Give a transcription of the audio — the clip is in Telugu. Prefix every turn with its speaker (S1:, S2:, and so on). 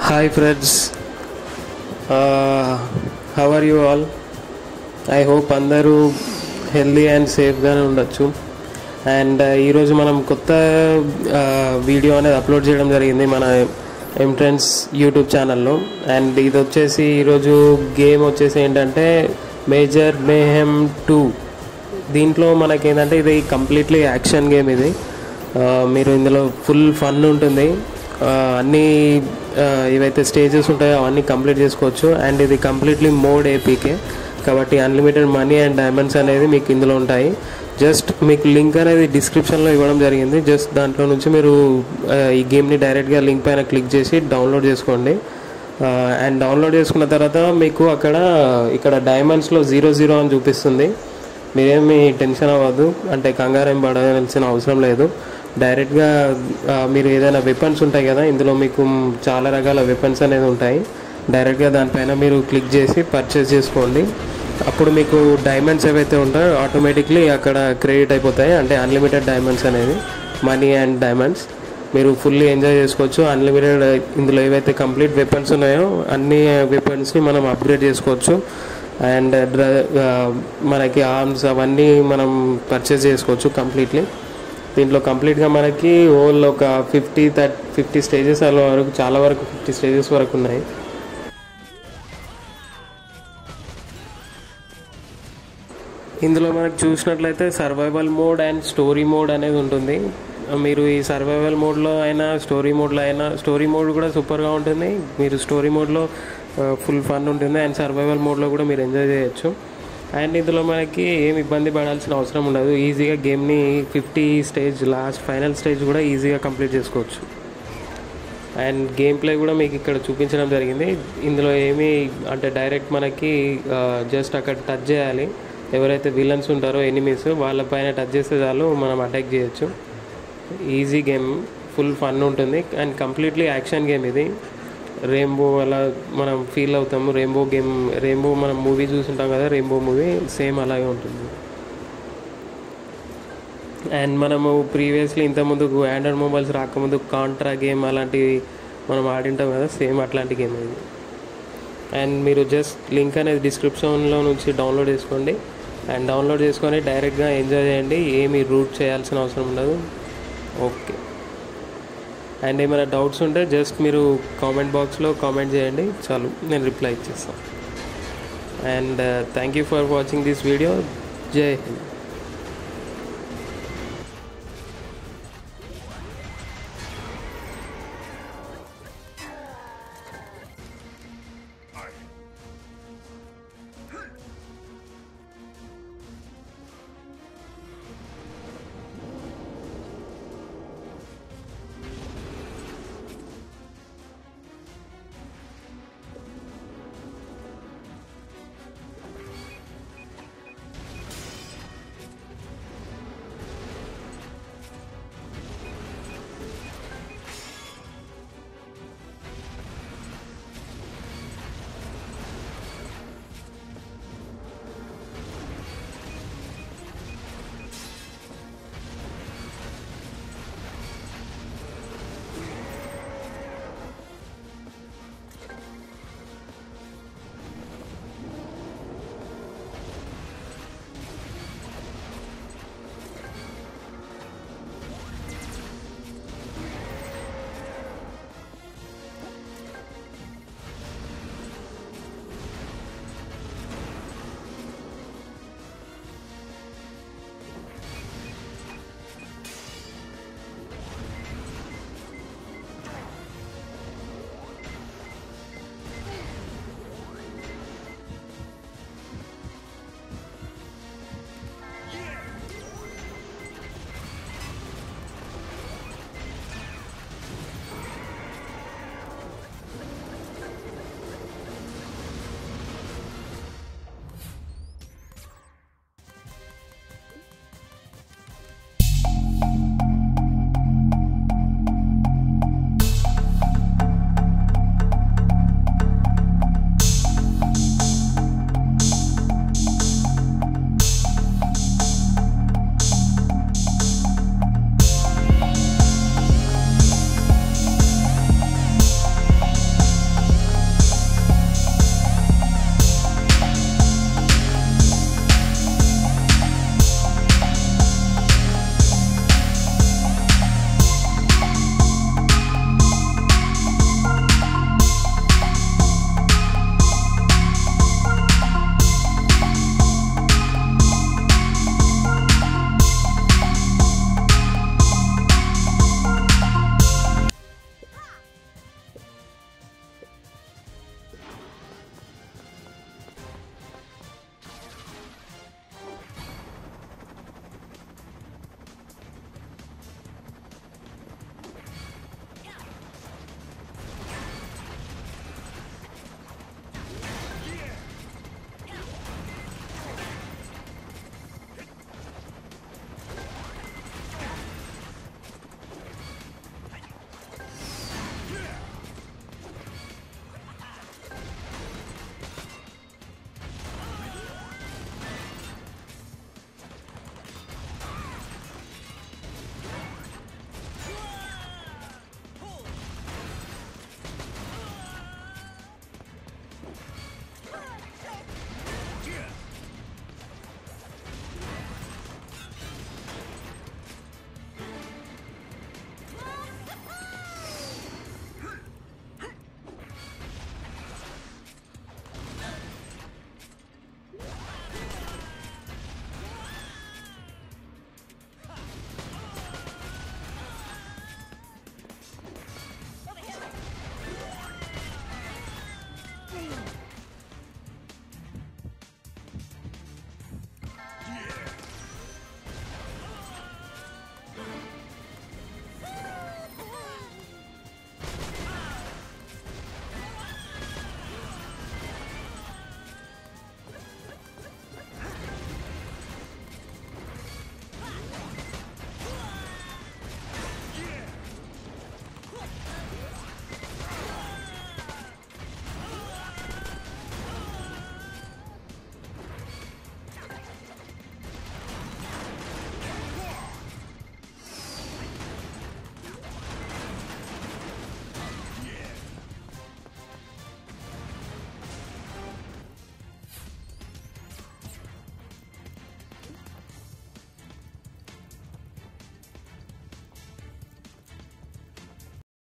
S1: Hi friends, how are you all? I hope అందరూ హెల్దీ అండ్ సేఫ్గానే ఉండొచ్చు. అండ్ ఈరోజు మనం కొత్త వీడియో అనేది అప్లోడ్ చేయడం జరిగింది మన ఎంట్రన్స్ యూట్యూబ్ ఛానల్లో. అండ్ ఇది వచ్చేసి ఈరోజు గేమ్ వచ్చేసి ఏంటంటే మేజర్ మేహెమ్ 2. దీంట్లో మనకేంటంటే ఇది కంప్లీట్లీ యాక్షన్ గేమ్. ఇది మీరు ఇందులో ఫుల్ ఫన్ ఉంటుంది. అన్నీ ఏవైతే స్టేజెస్ ఉంటాయో అవన్నీ కంప్లీట్ చేసుకోవచ్చు. అండ్ ఇది కంప్లీట్లీ మోడ్ ఏపీకే కాబట్టి అన్లిమిటెడ్ మనీ అండ్ డైమండ్స్ అనేది మీకు ఇందులో ఉంటాయి. జస్ట్ మీకు లింక్ అనేది డిస్క్రిప్షన్లో ఇవ్వడం జరిగింది. జస్ట్ దాంట్లో నుంచి మీరు ఈ గేమ్ని డైరెక్ట్గా లింక్ పైన క్లిక్ చేసి డౌన్లోడ్ చేసుకోండి. అండ్ డౌన్లోడ్ చేసుకున్న తర్వాత మీకు ఇక్కడ డైమండ్స్లో 0 అని చూపిస్తుంది. మీరేమి టెన్షన్ అవ్వద్దు, అంటే కంగారేం పడాల్సిన అవసరం లేదు. డైరెక్ట్గా మీరు ఏదైనా వెపన్స్ ఉంటాయి కదా, ఇందులో మీకు చాలా రకాల వెపన్స్ అనేది ఉంటాయి. డైరెక్ట్గా దానిపైన మీరు క్లిక్ చేసి పర్చేస్ చేసుకోండి. అప్పుడు మీకు డైమండ్స్ ఏవైతే ఉంటాయో ఆటోమేటిక్లీ అక్కడ క్రెడిట్ అయిపోతాయి. అంటే అన్లిమిటెడ్ డైమండ్స్ అనేది మనీ అండ్ డైమండ్స్ మీరు ఫుల్లీ ఎంజాయ్ చేసుకోవచ్చు. అన్లిమిటెడ్ ఇందులో ఏవైతే కంప్లీట్ వెపన్స్ ఉన్నాయో అన్ని వెపన్స్ని మనం అప్గ్రేడ్ చేసుకోవచ్చు. అండ్ మనకి ఆర్మ్స్ అవన్నీ మనం పర్చేస్ చేసుకోవచ్చు కంప్లీట్లీ. దీంట్లో కంప్లీట్గా మనకి హోల్ ఒక 50 స్టేజెస్ అలా వరకు, చాలా వరకు 50 స్టేజెస్ వరకు ఉన్నాయి. ఇందులో మనకు చూసినట్లయితే survival mode and story mode అనేది ఉంటుంది. మీరు ఈ సర్వైవల్ మోడ్లో అయినా స్టోరీ మోడ్లో అయినా, స్టోరీ మోడ్ కూడా సూపర్గా ఉంటుంది. మీరు స్టోరీ మోడ్లో ఫుల్ ఫన్ ఉంటుంది అండ్ సర్వైవల్ మోడ్లో కూడా మీరు ఎంజాయ్ చేయొచ్చు. అండ్ ఇందులో మనకి ఏమి ఇబ్బంది పడాల్సిన అవసరం ఉండదు. ఈజీగా గేమ్ని 50 స్టేజ్ లాస్ట్ ఫైనల్ స్టేజ్ కూడా ఈజీగా కంప్లీట్ చేసుకోవచ్చు. అండ్ గేమ్ ప్లే కూడా మీకు ఇక్కడ చూపించడం జరిగింది. ఇందులో ఏమీ అంటే డైరెక్ట్ మనకి జస్ట్ అక్కడ టచ్ చేయాలి. ఎవరైతే విలన్స్ ఉంటారో ఎనిమీస్ వాళ్ళపైన టచ్ చేస్తే చాలు మనం అటాక్ చేయొచ్చు. ఈజీ గేమ్, ఫుల్ ఫన్ ఉంటుంది అండ్ కంప్లీట్లీ యాక్షన్ గేమ్. ఇది రెయిన్బో అలా మనం ఫీల్ అవుతాము. రెయిన్బో మనం మూవీ చూసుంటాం కదా, రెయిన్బో మూవీ సేమ్ అలాగే ఉంటుంది. అండ్ మనము ప్రీవియస్లీ ఇంతకుముందుకు ఆండ్రాయిడ్ మొబైల్స్ రాకముందు కాంట్రా గేమ్ అలాంటివి మనం ఆడింటాం కదా, సేమ్ అట్లాంటి గేమ్ ఇది. అండ్ మీరు జస్ట్ లింక్ అనేది డిస్క్రిప్షన్లో నుంచి డౌన్లోడ్ చేసుకోండి. అండ్ డౌన్లోడ్ చేసుకొని డైరెక్ట్గా ఎంజాయ్ చేయండి. ఏమీ రూట్ చేయాల్సిన అవసరం ఉండదు. ఓకే. అండ్ ఏమైనా డౌట్స్ ఉంటే జస్ట్ మీరు కామెంట్ బాక్స్లో కామెంట్ చేయండి, చాలు నేను రిప్లై ఇచ్చేస్తాను. And thank you for watching this video. జై హింద్.